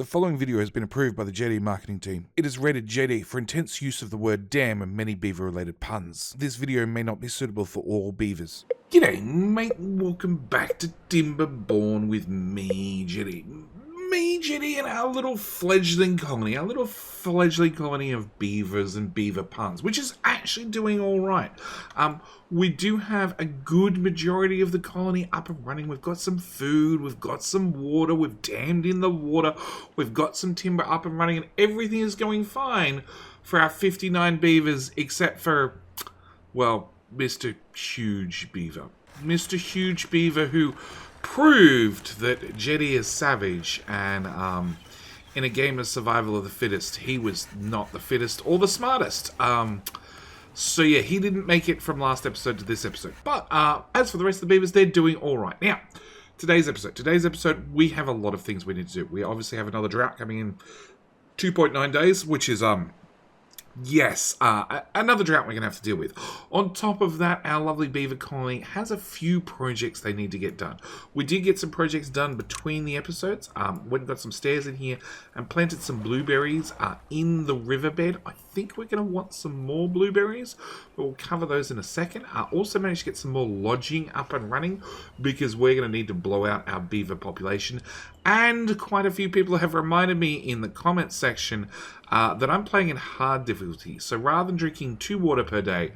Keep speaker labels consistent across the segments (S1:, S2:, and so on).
S1: The following video has been approved by the JD marketing team. It is rated JD for intense use of the word damn and many beaver-related puns. This video may not be suitable for all beavers. G'day mate, welcome back to Timberborn with me, JD. Me, JD, and our little fledgling colony. Our little fledgling colony of beavers and beaver puns, which is actually doing alright. We do have a good majority of the colony up and running. We've got some food, we've got some water, we've dammed in the water, we've got some timber up and running, and everything is going fine for our 59 beavers, except for, well, Mr. Huge Beaver. Mr. Huge Beaver, who proved that Jetty is savage, and in a game of survival of the fittest, he was not the fittest or the smartest. So yeah, he didn't make it from last episode to this episode. But as for the rest of the beavers, they're doing all right. Now, today's episode, we have a lot of things we need to do. We obviously have another drought coming in 2.9 days, which is yes, another drought we're going to have to deal with. On top of that, our lovely beaver colony has a few projects they need to get done. We did get some projects done between the episodes. Went and got some stairs in here and planted some blueberries in the riverbed. I think we're going to want some more blueberries, but we'll cover those in a second. Also managed to get some more lodging up and running because we're going to need to blow out our beaver population. And quite a few people have reminded me in the comments section that I'm playing in hard difficulty. So rather than drinking 2 water per day,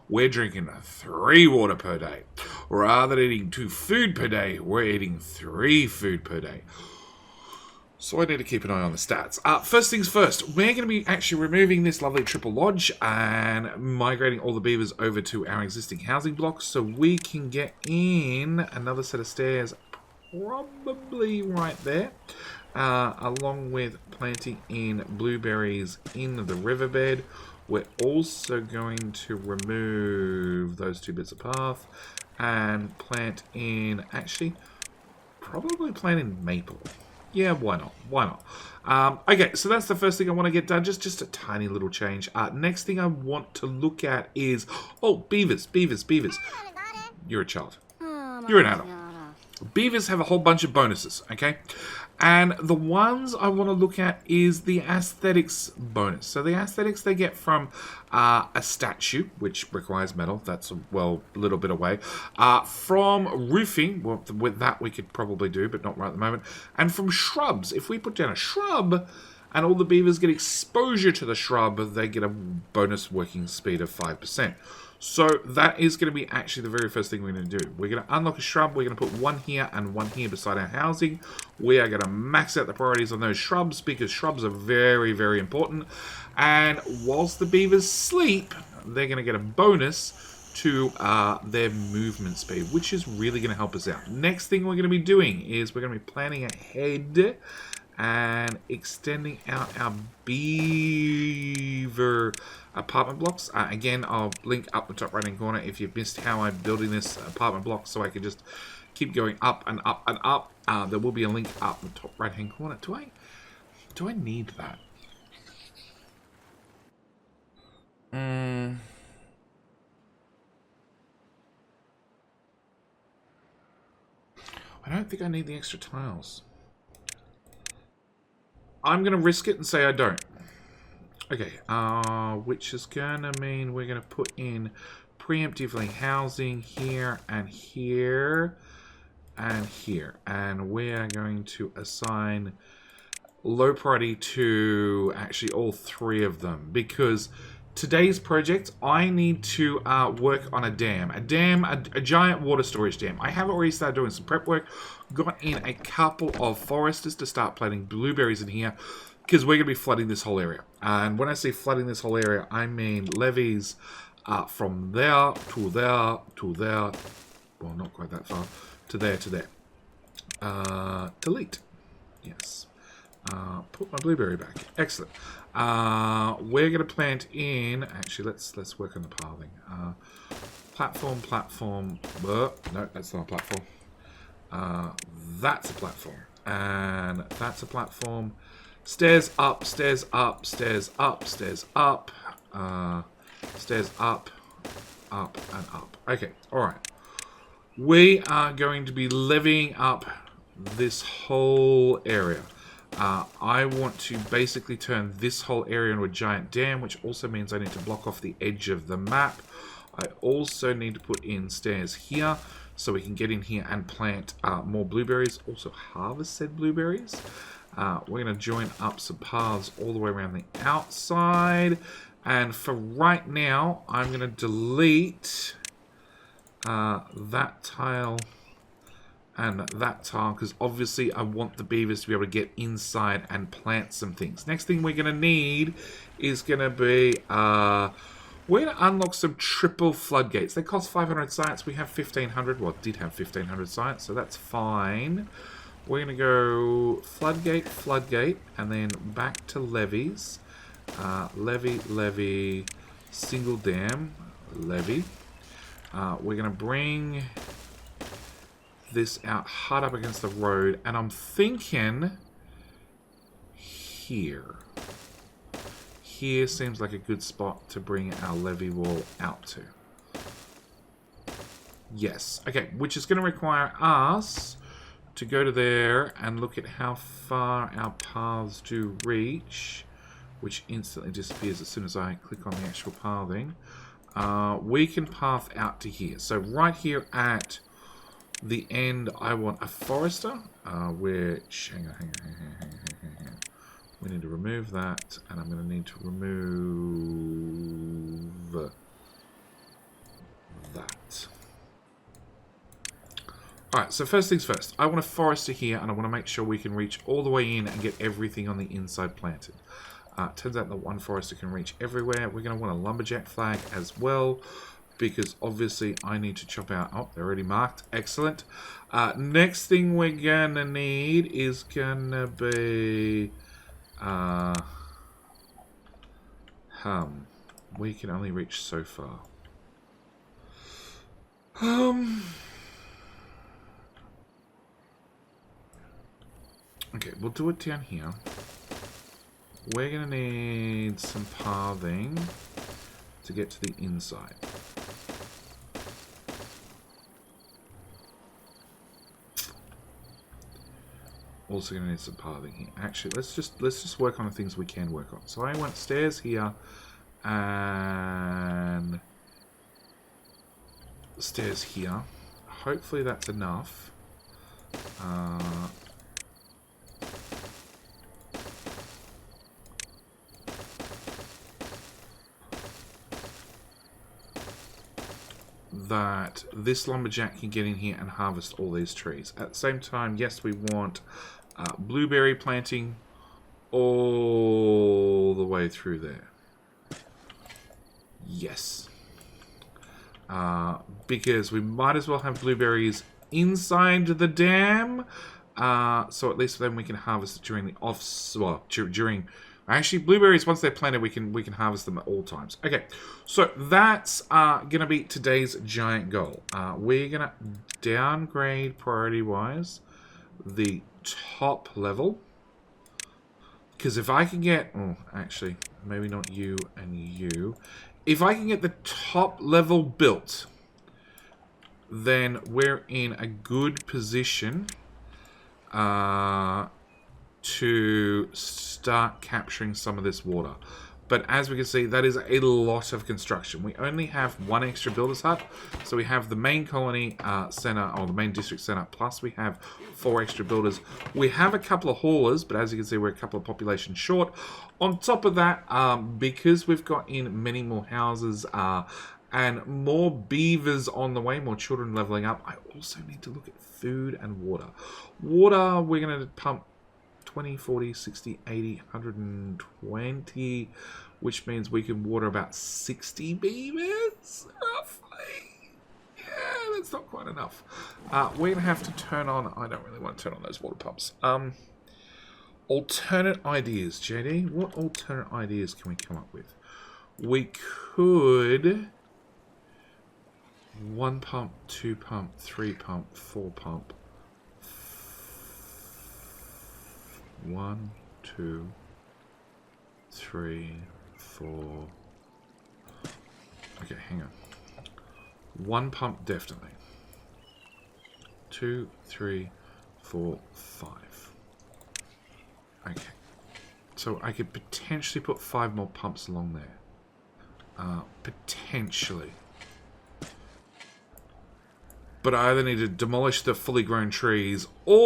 S1: we're drinking 3 water per day. Rather than eating 2 food per day, we're eating 3 food per day. So I need to keep an eye on the stats. First things first, we're going to be actually removing this lovely triple lodge and migrating all the beavers over to our existing housing blocks so we can get in another set of stairs probably right there, along with planting in blueberries in the riverbed. We're also going to remove those 2 bits of path and plant in, actually, probably plant in maple. Yeah, why not? Why not? Okay, so that's the first thing I want to get done. Just a tiny little change. Next thing I want to look at is, oh, beavers. You're a child. You're an adult. Beavers have a whole bunch of bonuses, okay? And the ones I want to look at is the aesthetics bonus. So the aesthetics they get from a statue, which requires metal. That's, well, a little bit away. From roofing, well, with that we could probably do, but not right at the moment. And from shrubs. If we put down a shrub and all the beavers get exposure to the shrub, they get a bonus working speed of 5%. So that is going to be actually the very first thing we're going to do. We're going to unlock a shrub. We're going to put 1 here and 1 here beside our housing. We are going to max out the priorities on those shrubs because shrubs are very, very important. And whilst the beavers sleep, they're going to get a bonus to their movement speed, which is really going to help us out. Next thing we're going to be doing is we're going to be planning ahead and extending out our beaver apartment blocks. Again, I'll link up the top right hand corner if you've missed how I'm building this apartment block so I can just keep going up and up and up. There will be a link up the top right hand corner. Do I need that? I don't think I need the extra tiles. I'm going to risk it and say I don't. Okay, which is going to mean we're going to put in preemptively housing here and here and here. And we're going to assign low priority to actually all 3 of them. Because today's project, I need to work on a dam. A giant water storage dam. I have already started doing some prep work. Got in a couple of foresters to start planting blueberries in here because we're going to be flooding this whole area. And when I say flooding this whole area, I mean levees from there to there to there. Well, not quite that far. To there to there. Delete. Yes. Put my blueberry back. Excellent. We're going to plant in... Actually, let's work on the pathing. Platform. No, that's not a platform. That's a platform. And that's a platform. Stairs up, stairs up, stairs up, stairs up. Stairs up, up, and up. Okay, alright. We are going to be levying up this whole area. I want to basically turn this whole area into a giant dam, which also means I need to block off the edge of the map. I also need to put in stairs here so we can get in here and plant more blueberries. Also harvest said blueberries. We're going to join up some paths all the way around the outside. And for right now, I'm going to delete that tile and that tile, because obviously I want the beavers to be able to get inside and plant some things. Next thing we're going to need is going to be... we're going to unlock some triple floodgates. They cost 500 science. We have 1,500. Well, did have 1,500 science, so that's fine. We're going to go floodgate, floodgate, and then back to levees. Levee, levee, single dam, levee. We're going to bring this out hard up against the road, and I'm thinking here. Here seems like a good spot to bring our levee wall out to. Yes. Okay, which is going to require us to go to there and look at how far our paths do reach, which instantly disappears as soon as I click on the actual pathing. We can path out to here. So right here at the end, I want a forester, which... Hang on. We need to remove that, and I'm going to need to remove that. Alright, so first things first. I want a forester here, and I want to make sure we can reach all the way in and get everything on the inside planted. Turns out that one forester can reach everywhere. We're going to want a lumberjack flag as well, because obviously I need to chop out... Oh, they're already marked. Excellent. Next thing we're going to need is going to be... we can only reach so far. Okay, we'll do it down here. We're going to need some pathing to get to the inside. Also going to need some pathing here. Actually, let's just work on the things we can work on. So I want stairs here and stairs here. Hopefully that's enough. That this lumberjack can get in here and harvest all these trees. At the same time, yes, we want blueberry planting all the way through there. Yes. Because we might as well have blueberries inside the dam. So at least then we can harvest it during the during... Actually, blueberries, once they're planted, we can harvest them at all times. Okay, so that's going to be today's giant goal. We're going to downgrade, priority-wise, the top level. Because if I can get... Oh, actually, maybe not you and you. If I can get the top level built, then we're in a good position to start capturing some of this water. But as we can see, that is a lot of construction. We only have one extra builder's hut. So we have the main colony center, or the main district center, plus we have 4 extra builders. We have a couple of haulers, but as you can see, we're a couple of population short. On top of that, because we've got in many more houses and more beavers on the way, more children leveling up, I also need to look at food and water. Water, we're going to pump 20, 40, 60, 80, 120, which means we can water about 60 beavers, roughly. Yeah, that's not quite enough. We're going to have to turn on... I don't really want to turn on those water pumps. Alternate ideas, JD. What alternate ideas can we come up with? We could... 1 pump, 2 pump, 3 pump, 4 pump. 1, 2, 3, 4. Okay, hang on. 1 pump, definitely. 2, 3, 4, 5. Okay. So I could potentially put 5 more pumps along there. Potentially. But I either need to demolish the fully grown trees or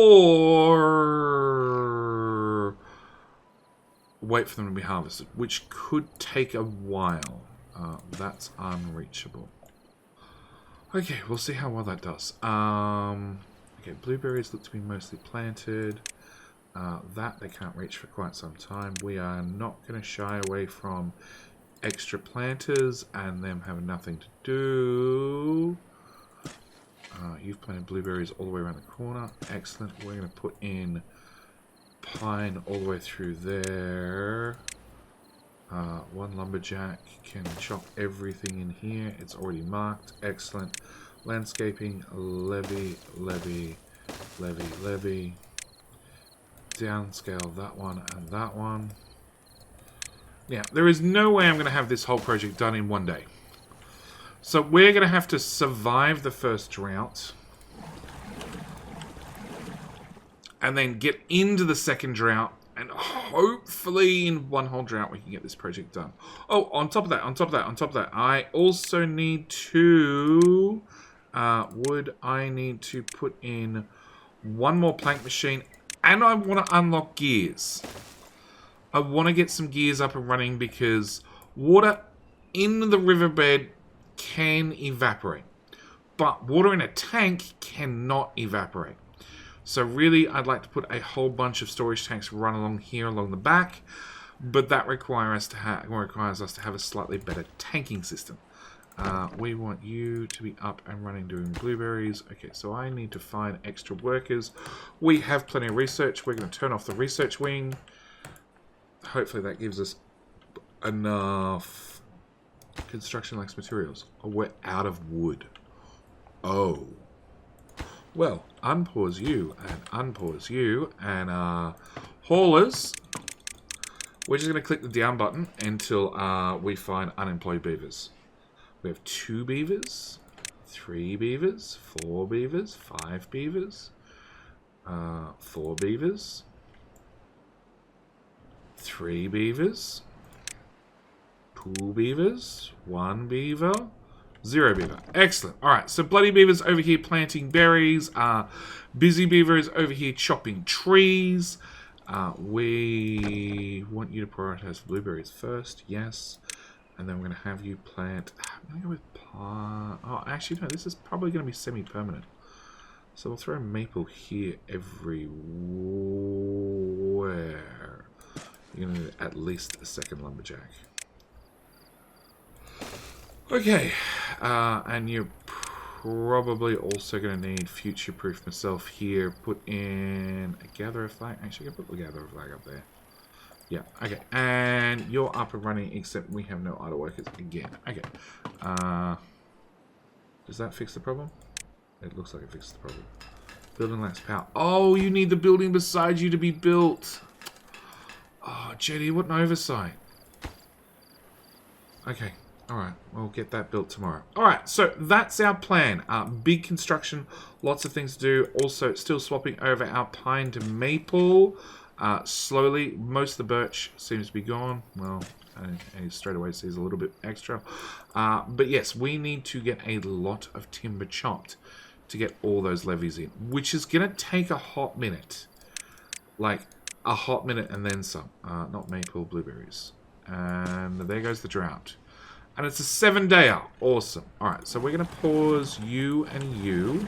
S1: wait for them to be harvested, which could take a while. That's unreachable. Okay, we'll see how well that does. Okay, blueberries look to be mostly planted. That they can't reach for quite some time. We are not going to shy away from extra planters and them having nothing to do. You've planted blueberries all the way around the corner. Excellent. We're going to put in pine all the way through there. One lumberjack can chop everything in here. It's already marked. Excellent. Landscaping, levy, levy, levy, levy. Downscale that one and that one. Now, there is no way I'm going to have this whole project done in one day. So we're going to have to survive the first drought. And then get into the second drought. And hopefully in one whole drought we can get this project done. Oh, on top of that, I also need to... I need to put in one more plank machine. And I want to unlock gears. I want to get some gears up and running because water in the riverbed can evaporate. But water in a tank cannot evaporate. So really, I'd like to put a whole bunch of storage tanks run along here, along the back. But that requires us to have a slightly better tanking system. We want you to be up and running doing blueberries. Okay, so I need to find extra workers. We have plenty of research. We're going to turn off the research wing. Hopefully that gives us enough construction-like materials. Oh, we're out of wood. Oh. Well, unpause you, and unpause you, and haulers. We're just going to click the down button until we find unemployed beavers. We have 2 beavers, 3 beavers, 4 beavers, 5 beavers, 4 beavers, 3 beavers, 2 beavers, 1 beaver, 0 beaver. Excellent. Alright, so Bloody Beaver's over here planting berries. Busy Beaver is over here chopping trees. We want you to prioritize blueberries first. Yes. And then we're going to have you plant... I'm going to go with pine. Oh, actually, no. This is probably going to be semi-permanent. So we'll throw maple here everywhere. You're going to need at least a second lumberjack. Okay. And you're probably also going to need future-proof myself here. Put in a gatherer flag. Actually, I can put the gatherer flag up there. Yeah, okay. And you're up and running, except we have no idle workers again. Okay. Does that fix the problem? It looks like it fixes the problem. Building lacks power. Oh, you need the building beside you to be built. Oh, Jetty, what an oversight. Okay. Alright, we'll get that built tomorrow. Alright, so that's our plan. Big construction, lots of things to do. Also, still swapping over our pine to maple. Slowly, most of the birch seems to be gone. Well, and he straight away sees a little bit extra. But yes, we need to get a lot of timber chopped to get all those levees in, which is going to take a hot minute. Like, a hot minute and then some. Not maple, blueberries. And there goes the drought. And it's a 7-dayer. Awesome. Alright, so we're going to pause you and you,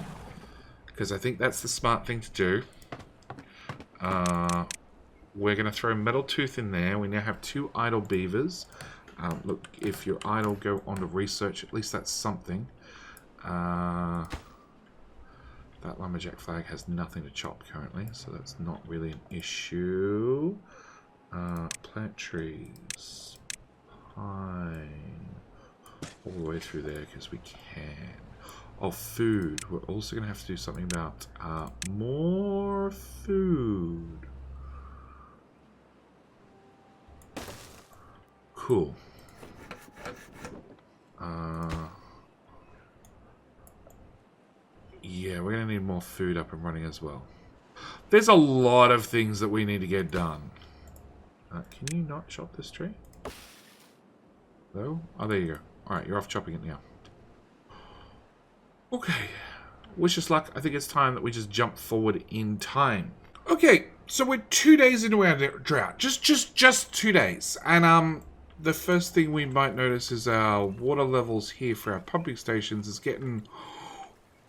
S1: because I think that's the smart thing to do. We're going to throw Metal Tooth in there. We now have 2 idle beavers. Look, if you're idle, go on to research. At least that's something. That lumberjack flag has nothing to chop currently, so that's not really an issue. Plant trees. Pine. All the way through there, because we can. Oh, food. We're also going to have to do something about more food. Cool. Yeah, we're going to need more food up and running as well. There's a lot of things that we need to get done. Can you not chop this tree? No? Oh, there you go. Alright, you're off chopping it now. Okay. Wish us luck. I think it's time that we just jump forward in time. Okay, so we're 2 days into our drought. Just 2 days. And, the first thing we might notice is our water levels here for our pumping stations is getting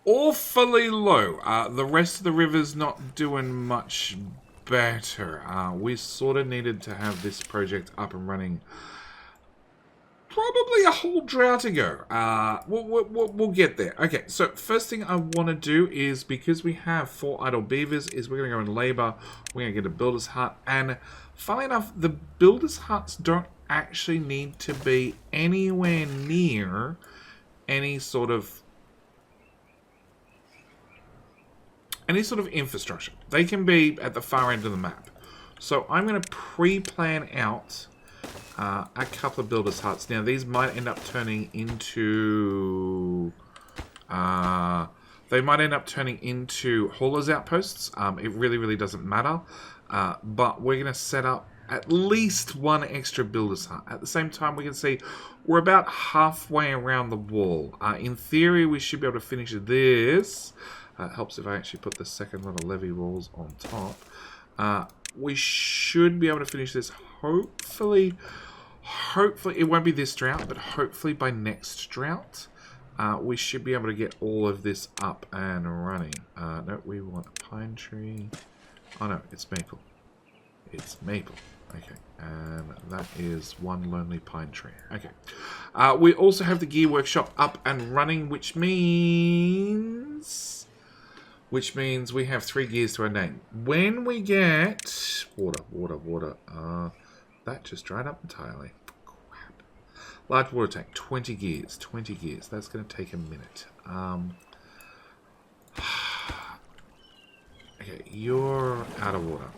S1: awfully low. The rest of the river's not doing much better. We sort of needed to have this project up and running probably a whole drought ago. We'll get there. Okay, so first thing I want to do is, because we have 4 idle beavers, is we're going to go in labor. We're going to get a builder's hut. And funnily enough, the builder's huts don't actually need to be anywhere near any sort of infrastructure. They can be at the far end of the map. So I'm going to pre-plan out a couple of builders' huts. Now, these might end up turning into haulers' outposts. It really doesn't matter. But we're going to set up at least 1 extra builder's hut. At the same time, we can see we're about halfway around the wall. In theory, we should be able to finish this. It helps if I actually put the second little levee walls on top. We should be able to finish this, hopefully it won't be this drought, but hopefully by next drought, we should be able to get all of this up and running. No, we want a pine tree. Oh no, it's maple. It's maple. Okay, and that is 1 lonely pine tree. Okay. We also have the gear workshop up and running, which means we have 3 gears to our name. When we get water, that just dried up entirely. Crap. Large water tank, 20 gears. That's going to take a minute. Okay, you're out of water.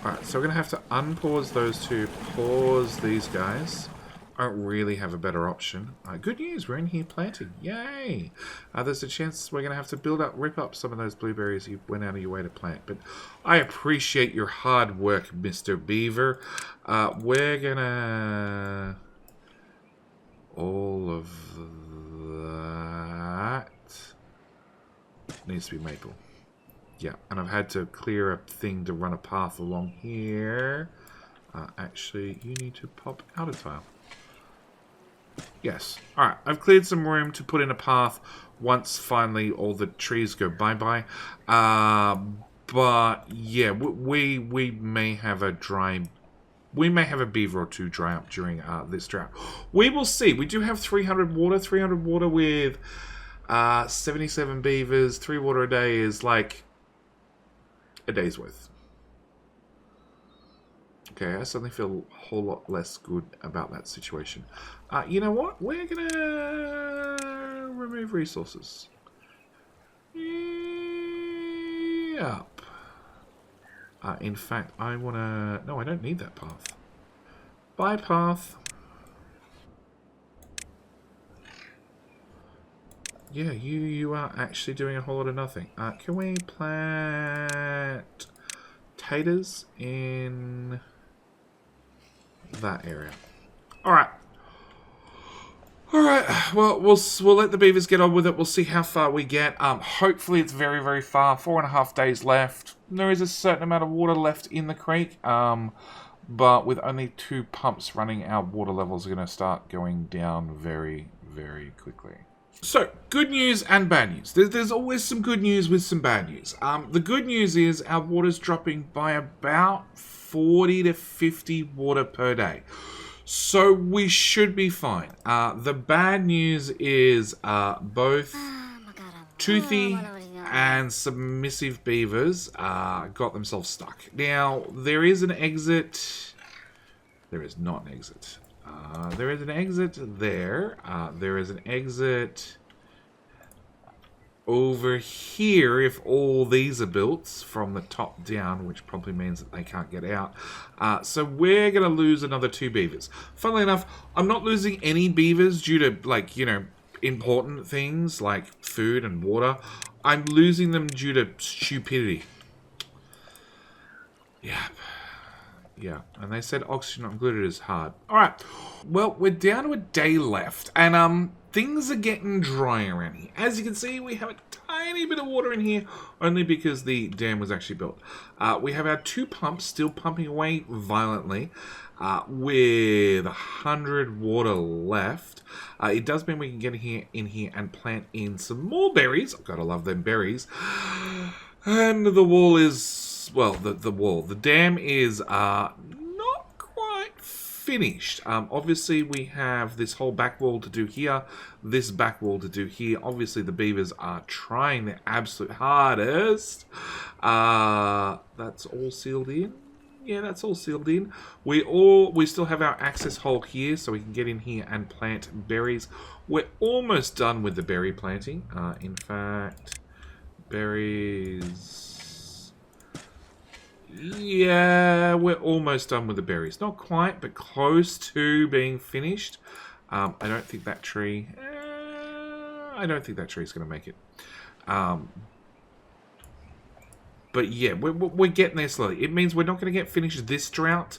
S1: Alright, so we're going to have to unpause those two, pause these guys. I don't really have a better option. Good news, we're in here planting. Yay! There's a chance we're going to have to rip up some of those blueberries you went out of your way to plant. But I appreciate your hard work, Mr. Beaver. We're going to... all of that needs to be maple. Yeah, and I've had to clear a thing to run a path along here. Actually, you need to pop out a tile. Yes. Alright, I've cleared some room to put in a path once finally all the trees go bye-bye. But, yeah, we may have a beaver or 2 dry up during this drought. We will see. We do have 300 water with 77 beavers. 3 water a day is like a day's worth. Okay, I suddenly feel a whole lot less good about that situation. You know what? We're gonna remove resources. Yep. In fact, I wanna... no, I don't need that path. Bye, path. Yeah, you are actually doing a whole lot of nothing. Can we plant taters in that area? Alright. Alright, well, we'll let the beavers get on with it. We'll see how far we get. Hopefully it's very far. 4.5 days left. There is a certain amount of water left in the creek. But with only 2 pumps running, our water levels are going to start going down very quickly. So, good news and bad news. There's always some good news with some bad news. The good news is our water's dropping by about 40 to 50 water per day. So, we should be fine. The bad news is both Toothy and submissive beavers got themselves stuck. Now, there is an exit. There is not an exit. There is an exit there. There is an exit over here if all these are built from the top down, which probably means that they can't get out. So we're going to lose another 2 beavers. Funnily enough, I'm not losing any beavers due to, like, you know, important things like food and water. I'm losing them due to stupidity. Yep. Yeah, and they said oxygen not included is hard. Alright, well, we're down to a day left, and things are getting dry around here. As you can see, we have a tiny bit of water in here, only because the dam was actually built. We have our 2 pumps still pumping away violently, with 100 water left. It does mean we can get in here and plant in some more berries. I've got to love them berries. And the wall is, well, the dam is not quite finished. Obviously, we have this whole back wall to do here, this back wall to do here. Obviously, the beavers are trying their absolute hardest. That's all sealed in. Yeah, that's all sealed in. We still have our access hole here, so we can get in here and plant berries. We're almost done with the berry planting. In fact, berries. Yeah, we're almost done with the berries. Not quite, but close to being finished. I don't think that tree. I don't think that tree's going to make it. But yeah, we're getting there slowly. It means we're not going to get finished this drought,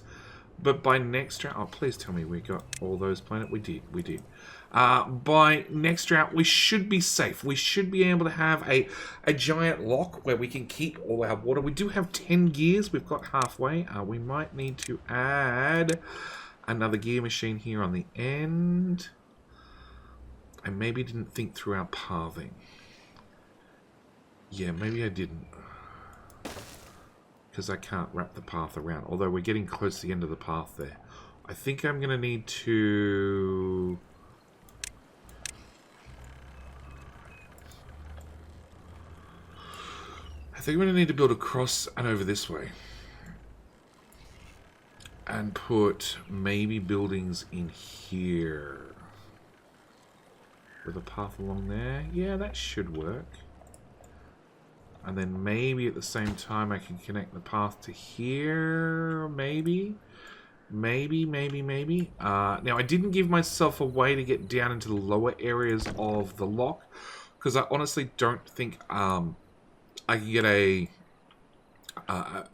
S1: but by next drought... Oh, please tell me we got all those planted. We did. By next drought, we should be safe. We should be able to have a giant lock where we can keep all our water. We do have 10 gears. We've got halfway. We might need to add another gear machine here on the end. I maybe didn't think through our pathing. Yeah, maybe I didn't. Because I can't wrap the path around. Although we're getting close to the end of the path there. I think I'm going to need to... I think I'm going to need to build across and over this way. And put maybe buildings in here. With a path along there. Yeah, that should work. And then maybe at the same time I can connect the path to here. Maybe. Now, I didn't give myself a way to get down into the lower areas of the lock. Because I honestly don't think I can get a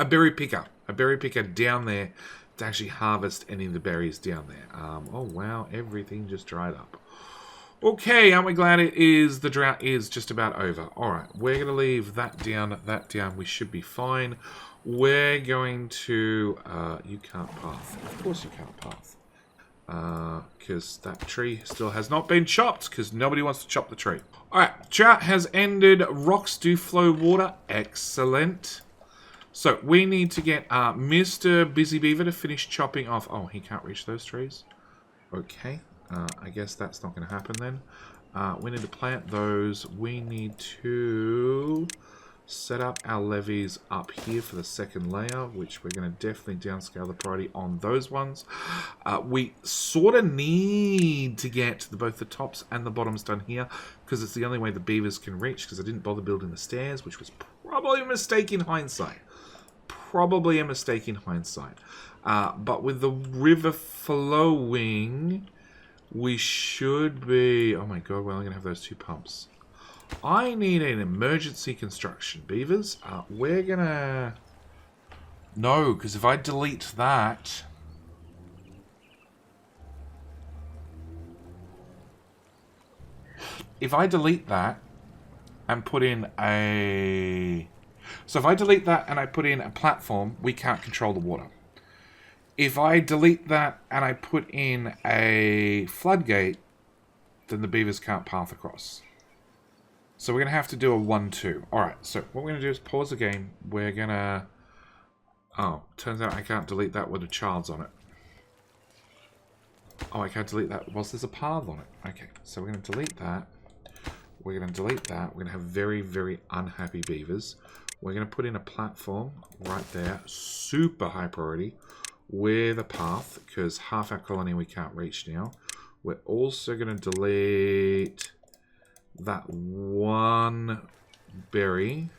S1: berry picker. A berry picker down there to actually harvest any of the berries down there. Oh, wow. Everything just dried up. Okay, aren't we glad the drought is just about over. Alright, we're going to leave that down, We should be fine. We're going to... you can't path. Of course you can't path. Because that tree still has not been chopped, because nobody wants to chop the tree. Alright, drought has ended. Rocks do flow water. Excellent. So, we need to get Mr. Busy Beaver to finish chopping off... Oh, he can't reach those trees. Okay. I guess that's not going to happen then. We need to plant those. We need to set up our levees up here for the second layer, which we're going to definitely downscale the priority on those ones. We sort of need to get both the tops and the bottoms done here, because it's the only way the beavers can reach, because I didn't bother building the stairs, which was probably a mistake in hindsight. Probably a mistake in hindsight. But with the river flowing... We should be... Oh my god, we're only going to have those 2 pumps. I need an emergency construction, beavers. We're going to... No, because if I delete that... If I delete that and put in a... So if I delete that and I put in a platform, we can't control the water. If I delete that and I put in a floodgate, then the beavers can't path across. So we're going to have to do a 1-2. Alright, so what we're going to do is pause the game. We're going to... Oh, turns out I can't delete that with a child's on it. Oh, I can't delete that whilst there's a path on it. Okay, so we're going to delete that. We're going to delete that. We're going to have very, very unhappy beavers. We're going to put in a platform right there. Super high priority. With a path, because half our colony we can't reach now. We're also going to delete that 1 berry.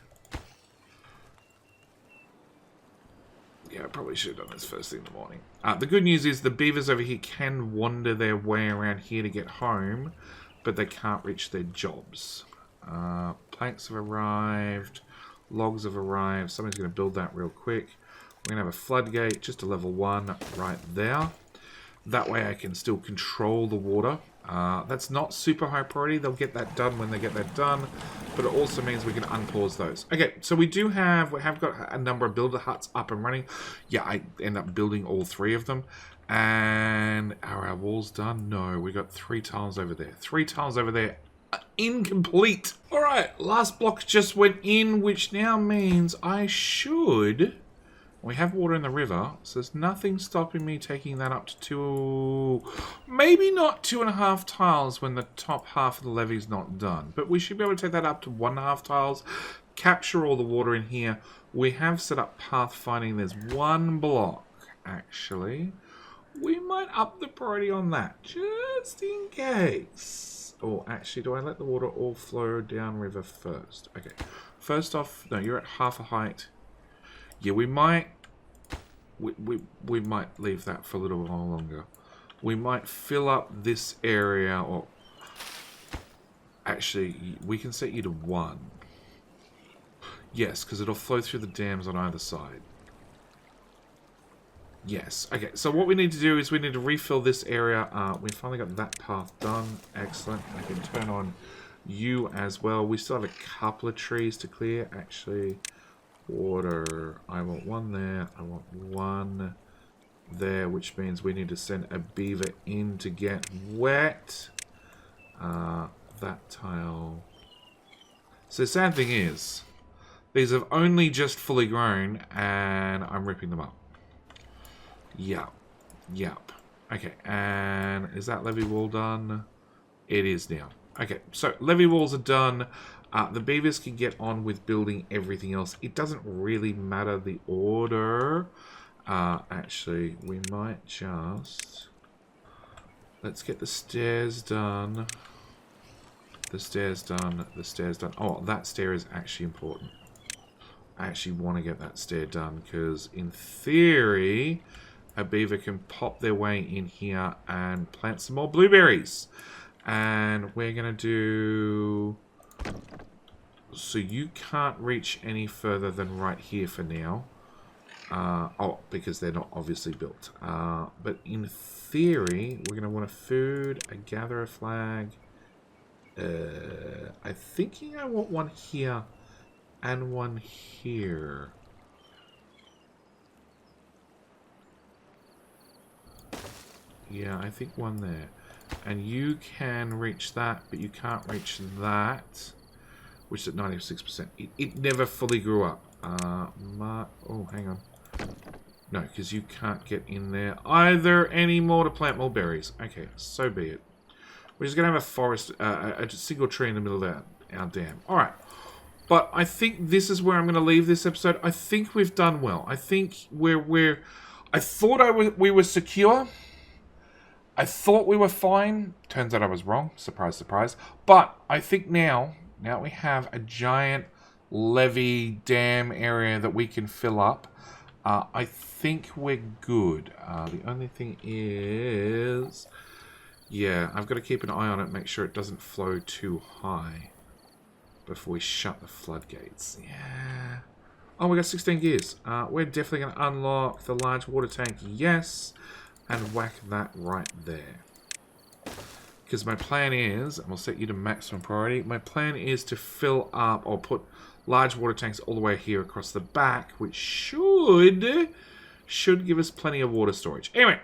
S1: Yeah, I probably should have done this first thing in the morning. The good news is the beavers over here can wander their way around here to get home, but they can't reach their jobs. Planks have arrived. Logs have arrived. Somebody's going to build that real quick. We're going to have a floodgate, just a level 1 right there. That way I can still control the water. That's not super high priority. They'll get that done when they get that done. But it also means we can unpause those. Okay, so we have got a number of builder huts up and running. Yeah, I end up building all 3 of them. And are our walls done? No, we got 3 tiles over there. 3 tiles over there. Incomplete. All right, last block just went in, which now means I should... We have water in the river, so there's nothing stopping me taking that up to 2... Maybe not 2.5 tiles when the top half of the levee's not done. But we should be able to take that up to 1.5 tiles, capture all the water in here. We have set up pathfinding. There's 1 block, actually. We might up the priority on that, just in case. Oh, actually, do I let the water all flow downriver first? Okay. First off, no, you're at half a height. Yeah, we might leave that for a little while longer. We might fill up this area, or actually, we can set you to 1. Yes, because it'll flow through the dams on either side. Yes. Okay, so what we need to do is we need to refill this area. We finally got that path done. Excellent. I can turn on you as well. We still have a couple of trees to clear, actually. Water. I want 1 there. I want 1 there, which means we need to send a beaver in to get wet. That tile. So the sad thing is, these have only just fully grown, and I'm ripping them up. Yup. Yup. Okay, and is that levee wall done? It is now. Okay, so levee walls are done. The beavers can get on with building everything else. It doesn't really matter the order. Actually, we might just... Let's get the stairs done. The stairs done. The stairs done. Oh, that stair is actually important. I actually want to get that stair done because, in theory, a beaver can pop their way in here and plant some more blueberries. And we're going to do... So you can't reach any further than right here for now. Oh, because they're not obviously built. But in theory, we're going to want a food, a gatherer flag. I'm thinking I want 1 here and 1 here. Yeah, I think 1 there. And you can reach that, but you can't reach that, which is at 96%. It never fully grew up. Oh, hang on. No, because you can't get in there either anymore to plant more berries. Okay, so be it. We're just going to have a forest, a single tree in the middle of our dam. All right. But I think this is where I'm going to leave this episode. I think we've done well. I think I thought we were secure. I thought we were fine. Turns out I was wrong. Surprise, surprise. But I think now we have a giant levee dam area that we can fill up. I think we're good. The only thing is... Yeah, I've got to keep an eye on it, make sure it doesn't flow too high before we shut the floodgates. Yeah. Oh, we got 16 gears. We're definitely going to unlock the large water tank. Yes. And whack that right there. Because my plan is, and we'll set you to maximum priority, my plan is to fill up or put large water tanks all the way here across the back, which should give us plenty of water storage. Anyway,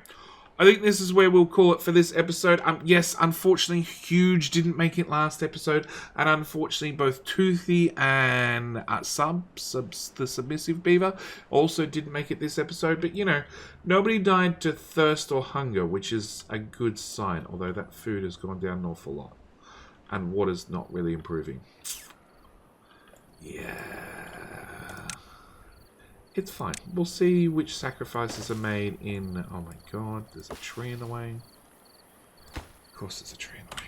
S1: I think this is where we'll call it for this episode. Yes, unfortunately, Huge didn't make it last episode. And unfortunately, both Toothy and the submissive beaver also didn't make it this episode. But, you know, nobody died to thirst or hunger, which is a good sign. Although that food has gone down an awful lot. And water's not really improving. Yeah. It's fine. We'll see which sacrifices are made in... Oh my god, there's a tree in the way. Of course there's a tree in the way.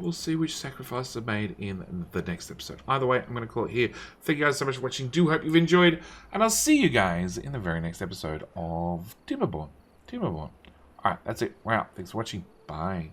S1: We'll see which sacrifices are made in the next episode. Either way, I'm going to call it here. Thank you guys so much for watching. Do hope you've enjoyed. And I'll see you guys in the very next episode of Timberborn. Alright, that's it. We're out. Thanks for watching. Bye.